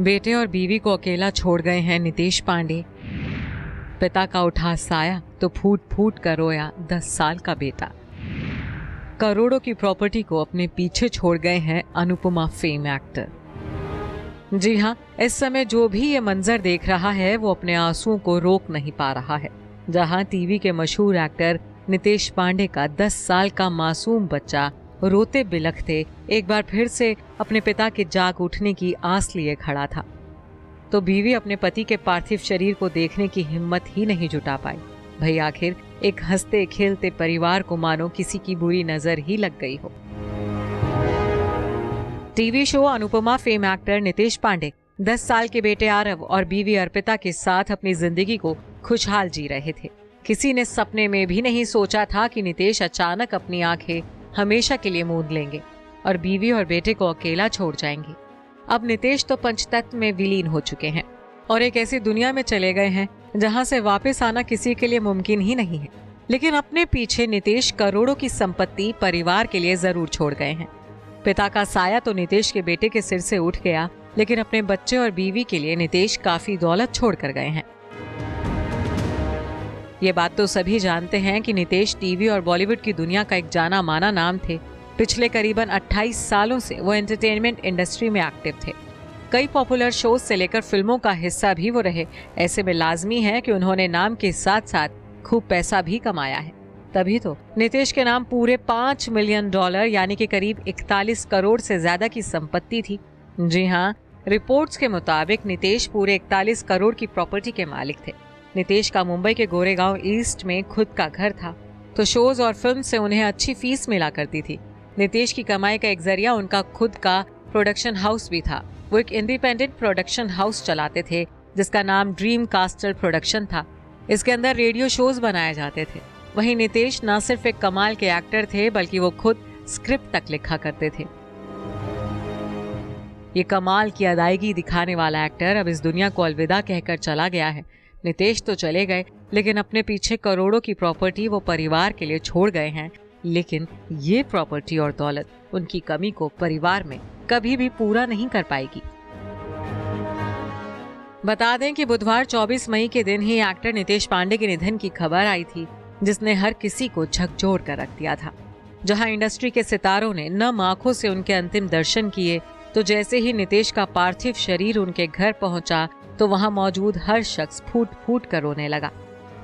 बेटे और बीवी को अकेला छोड़ गए हैं नितेश पांडे। पिता का उठा साया तो फूट फूट कर रोया 10 साल का बेटा। करोड़ों की प्रॉपर्टी को अपने पीछे छोड़ गए हैं अनुपमा फेम एक्टर। जी हाँ, इस समय जो भी ये मंजर देख रहा है वो अपने आंसुओं को रोक नहीं पा रहा है। जहां टीवी के मशहूर एक्टर नितेश पांडे का 10 साल का मासूम बच्चा रोते बिलखते एक बार फिर से अपने पिता के जाग उठने की आस लिए खड़ा था, तो बीवी अपने पति के पार्थिव शरीर को देखने की हिम्मत ही नहीं जुटा पाई। भाई आखिर एक हंसते खेलते परिवार को मानो किसी की बुरी नजर ही लग गई हो। TV show Anupama fame actor Nitesh Pandey 10 साल के बेटे आरव और बीवी अर्पिता के साथ अपनी जिंदगी को खुशहाल जी रहे थे। किसी ने सपने में भी नहीं सोचा था कि नितेश अचानक अपनी आंखें हमेशा के लिए मूंद लेंगे और बीवी और बेटे को अकेला छोड़ जाएंगे। अब नितेश तो पंचतत्व में विलीन हो चुके हैं और एक ऐसी दुनिया में चले गए हैं जहां से वापस आना किसी के लिए मुमकिन ही नहीं है। लेकिन अपने पीछे नितेश करोड़ों की संपत्ति परिवार के लिए जरूर छोड़ गए हैं। पिता का साया तो नितेश के बेटे के सिर से उठ गया, लेकिन अपने बच्चे और बीवी के लिए नितेश काफी दौलत छोड़ कर गए हैं। ये बात तो सभी जानते हैं कि नितेश टीवी और बॉलीवुड की दुनिया का एक जाना माना नाम थे। पिछले करीबन 28 सालों से वो एंटरटेनमेंट इंडस्ट्री में एक्टिव थे। कई पॉपुलर शोज से लेकर फिल्मों का हिस्सा भी वो रहे। ऐसे में लाजमी है कि उन्होंने नाम के साथ साथ खूब पैसा भी कमाया है। तभी तो नितेश के नाम पूरे $5 मिलियन यानी कि करीब 41 करोड़ से ज्यादा की संपत्ति थी। जी हाँ, रिपोर्ट्स के मुताबिक नितेश पूरे 41 करोड़ की प्रॉपर्टी के मालिक थे। नितेश का मुंबई के गोरेगांव ईस्ट में खुद का घर था, तो शोज और फिल्म से उन्हें अच्छी फीस मिला करती थी। नितेश की कमाई का एक जरिया उनका खुद का प्रोडक्शन हाउस भी था। वो एक इंडिपेंडेंट प्रोडक्शन हाउस चलाते थे जिसका नाम ड्रीम कास्टल प्रोडक्शन था। इसके अंदर रेडियो शोज बनाए जाते थे। वहीं नितेश न सिर्फ एक कमाल के एक्टर थे, बल्कि वो खुद स्क्रिप्ट तक लिखा करते थे। ये कमाल की अदायगी दिखाने वाला एक्टर अब इस दुनिया को अलविदा कहकर चला गया है। नितेश तो चले गए, लेकिन अपने पीछे करोड़ों की प्रॉपर्टी वो परिवार के लिए छोड़ गए हैं। लेकिन ये प्रॉपर्टी और दौलत उनकी कमी को परिवार में कभी भी पूरा नहीं कर पाएगी। बता दें कि बुधवार 24 मई के दिन ही एक्टर नितेश पांडे के निधन की खबर आई थी, जिसने हर किसी को झकझोर कर रख दिया था। जहां इंडस्ट्री के सितारों ने नम आंखों से उनके अंतिम दर्शन किए, तो जैसे ही नितेश का पार्थिव शरीर उनके घर पहुंचा तो वहां मौजूद हर शख्स फूट फूट कर रोने लगा।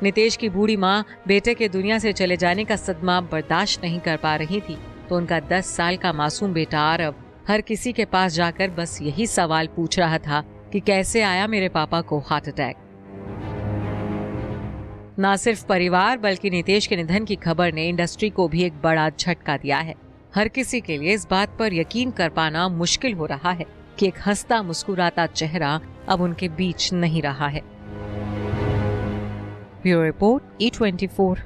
नितेश की बूढ़ी मां बेटे के दुनिया से चले जाने का सदमा बर्दाश्त नहीं कर पा रही थी, तो उनका 10 साल का मासूम बेटा आरव हर किसी के पास जाकर बस यही सवाल पूछ रहा था कि कैसे आया मेरे पापा को हार्ट अटैक। न सिर्फ परिवार बल्कि नितेश के निधन की खबर ने इंडस्ट्री को भी एक बड़ा झटका दिया है। हर किसी के लिए इस बात पर यकीन कर पाना मुश्किल हो रहा है कि एक हंसता मुस्कुराता चेहरा अब उनके बीच नहीं रहा है। Bureau report E24।